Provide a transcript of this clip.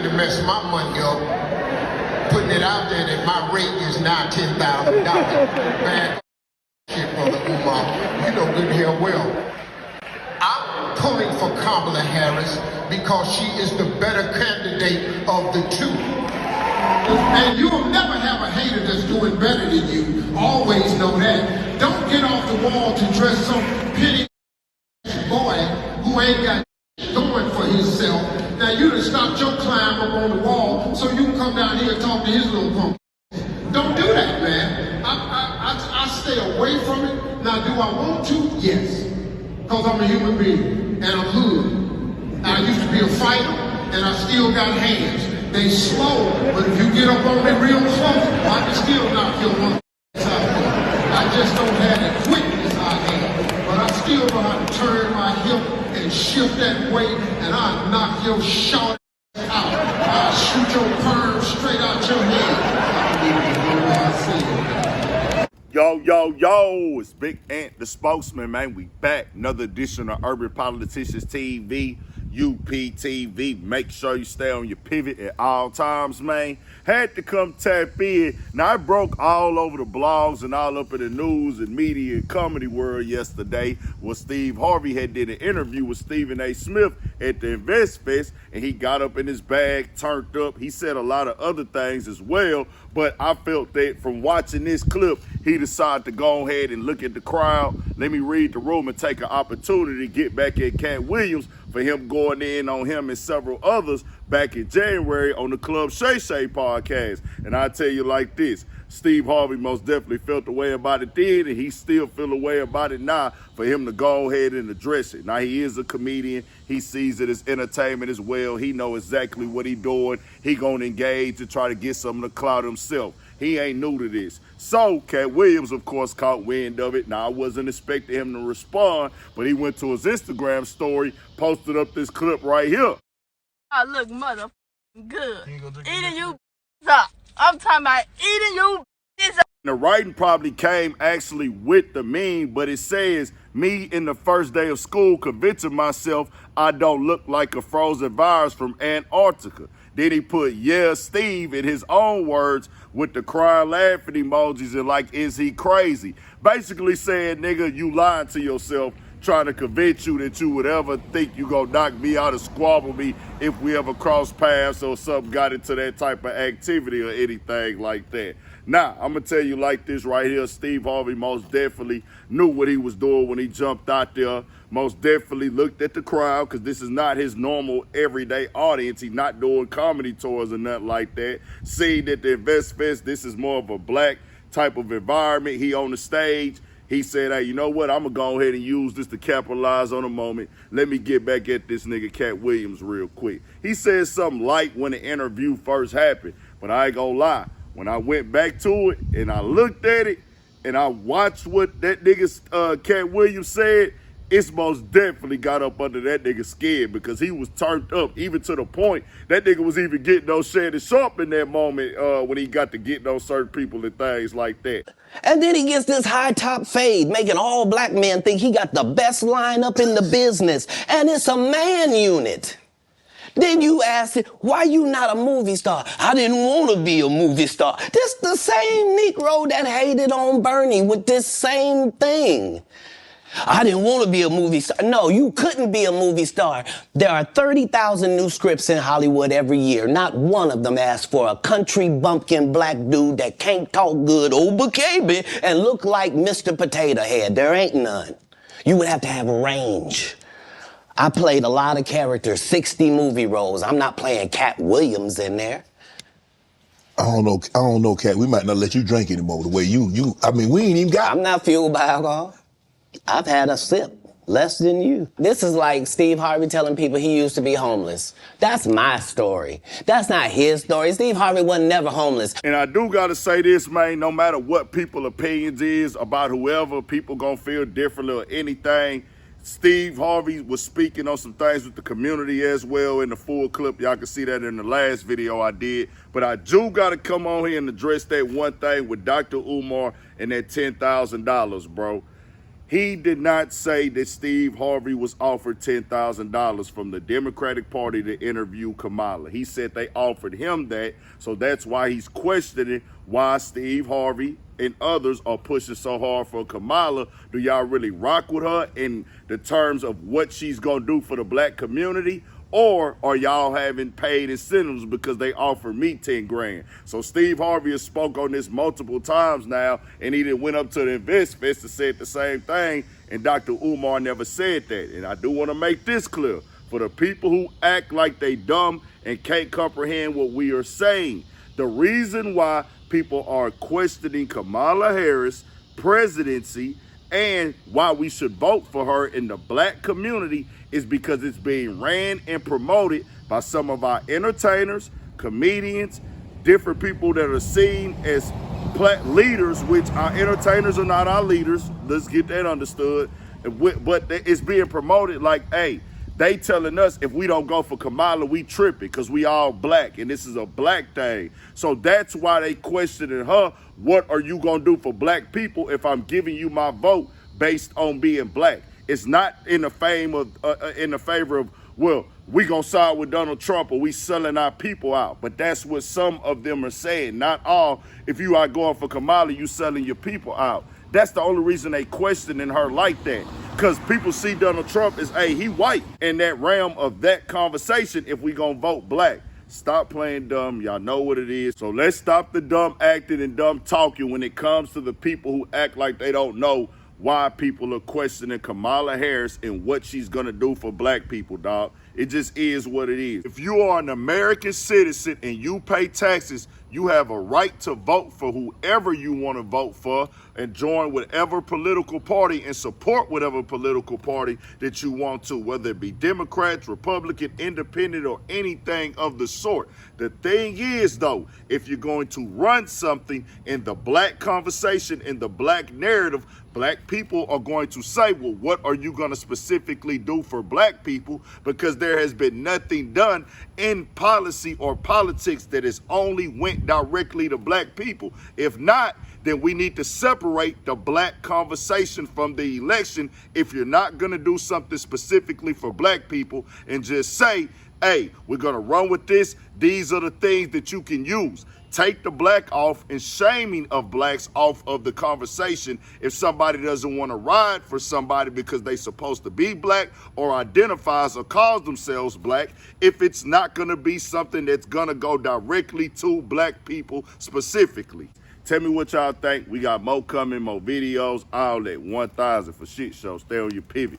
to mess my money up, putting it out there that my rate is now $10,000. Man, shit, Brother Umar, you know good and hell well. I'm pulling for Kamala Harris because she is the better candidate of the two. And you'll never have a hater that's doing better than you. Always know that. Don't get off the wall to dress some penny boy who ain't got going for himself. Now you done stopped your climb up on the wall so you can come down here and talk to his little punk. Don't do that, man. I stay away from it. Now, do I want to? Yes. Because I'm a human being and I'm hood. I used to be a fighter and I still got hands. They slow, but if you get up on me real close, I can still knock your one out. I just don't have the quickness I have. But I still know how to turn my hip and shift that weight, and I'll knock your short out. I'll shoot your perm straight out your head. Yo, it's Big Ant, the spokesman, man. We back. Another edition of Urban Politicians TV, UPTV. Make sure you stay on your pivot at all times, man. Had to come tap in. Now, I broke all over the blogs and all up in the news and media and comedy world yesterday when Steve Harvey had did an interview with Stephen A. Smith at the Invest Fest, and he got up in his bag, turned up. He said a lot of other things as well, but I felt that from watching this clip, he decided to go ahead and look at the crowd. Let me read the room and take an opportunity to get back at Katt Williams for him going in on him and several others back in January on the Club Shay Shay podcast. And I tell you like this, Steve Harvey most definitely felt the way about it then, and he still feel the way about it now for him to go ahead and address it. Now, he is a comedian. He sees it as entertainment as well. He know exactly what he doing. He gonna engage and try to get some of the clout himself. He ain't new to this. So, Katt Williams, of course, caught wind of it. Now, I wasn't expecting him to respond, but he went to his Instagram story, posted up this clip right here. I look mother good. Eating you up. I'm talking about eating you up. The writing probably came actually with the meme, but it says, me in the first day of school convincing myself I don't look like a frozen virus from Antarctica. Then he put, yeah, Steve, in his own words, with the crying laughing emojis and like, is he crazy? Basically saying, nigga, you lying to yourself, trying to convince you that you would ever think you gonna knock me out or squabble me if we ever cross paths or something got into that type of activity or anything like that. Now, I'm gonna tell you like this right here, Steve Harvey most definitely knew what he was doing when he jumped out there, most definitely looked at the crowd, because this is not his normal everyday audience. He's not doing comedy tours or nothing like that. Seeing that the Invest Fest, this is more of a black type of environment. He on the stage. He said, hey, you know what? I'm going to go ahead and use this to capitalize on a moment. Let me get back at this nigga Katt Williams real quick. He said something light when the interview first happened, but I ain't going to lie. When I went back to it and I looked at it and I watched what that nigga Katt Williams said, it's most definitely got up under that nigga's skin because he was turned up, even to the point that nigga was even getting on Shannon Sharp in that moment when he got to getting on certain people and things like that. And then he gets this high top fade, making all black men think he got the best lineup in the business. And it's a man unit. Then you ask it, why you not a movie star? I didn't want to be a movie star. This the same Negro that hated on Bernie with this same thing. I didn't want to be a movie star. No, you couldn't be a movie star. There are 30,000 new scripts in Hollywood every year. Not one of them asks for a country bumpkin black dude that can't talk good, baby, and look like Mr. Potato Head. There ain't none. You would have to have range. I played a lot of characters, 60 movie roles. I'm not playing Katt Williams in there. I don't know, Katt. We might not let you drink anymore the way I mean, we ain't even got... I'm not fueled by alcohol. I've had a sip, less than you. This is like Steve Harvey telling people he used to be homeless. That's my story. That's not his story. Steve Harvey wasn't never homeless. And I do gotta say this, man, no matter what people's opinions is about whoever, people gonna feel differently or anything, Steve Harvey was speaking on some things with the community as well in the full clip. Y'all can see that in the last video I did. But I do gotta come on here and address that one thing with Dr. Umar and that $10,000, bro. He did not say that Steve Harvey was offered $10,000 from the Democratic Party to interview Kamala. He said they offered him that, so that's why he's questioning why Steve Harvey and others are pushing so hard for Kamala. Do y'all really rock with her in the terms of what she's gonna do for the black community? Or are y'all having paid incentives because they offered me 10 grand? So Steve Harvey has spoke on this multiple times now, and he went up to the InvestFest and said the same thing, and Dr. Umar never said that. And I do want to make this clear. For the people who act like they dumb and can't comprehend what we are saying, the reason why people are questioning Kamala Harris' presidency and why we should vote for her in the black community is because it's being ran and promoted by some of our entertainers, comedians, different people that are seen as leaders, which our entertainers are not our leaders. Let's get that understood. But it's being promoted like, hey, they telling us if we don't go for Kamala, we tripping because we all black and this is a black thing. So that's why they questioning her. What are you gonna do for black people if I'm giving you my vote based on being black? It's not in the favor of, well, we gonna side with Donald Trump or we selling our people out. But that's what some of them are saying. Not all. If you are going for Kamala, you selling your people out. That's the only reason they questioning her like that. Because people see Donald Trump as, hey, he white. In that realm of that conversation, if we gonna vote black. Stop playing dumb. Y'all know what it is. So let's stop the dumb acting and dumb talking when it comes to the people who act like they don't know why people are questioning Kamala Harris and what she's gonna do for black people, dog. It just is what it is. If you are an American citizen and you pay taxes, you have a right to vote for whoever you want to vote for and join whatever political party and support whatever political party that you want to, whether it be Democrats, Republican, Independent, or anything of the sort. The thing is, though, if you're going to run something in the black conversation, in the black narrative, black people are going to say, well, what are you going to specifically do for black people? Because there has been nothing done in policy or politics that has only went directly to black people. If not, then we need to separate the black conversation from the election if you're not going to do something specifically for black people and just say, hey, we're going to run with this. These are the things that you can use. Take the black off and shaming of blacks off of the conversation if somebody doesn't want to ride for somebody because they supposed to be black or identifies or calls themselves black, if it's not going to be something that's going to go directly to black people specifically. Tell me what y'all think. We got more coming, more videos, all that 1,000 for shit show. Stay on your pivot.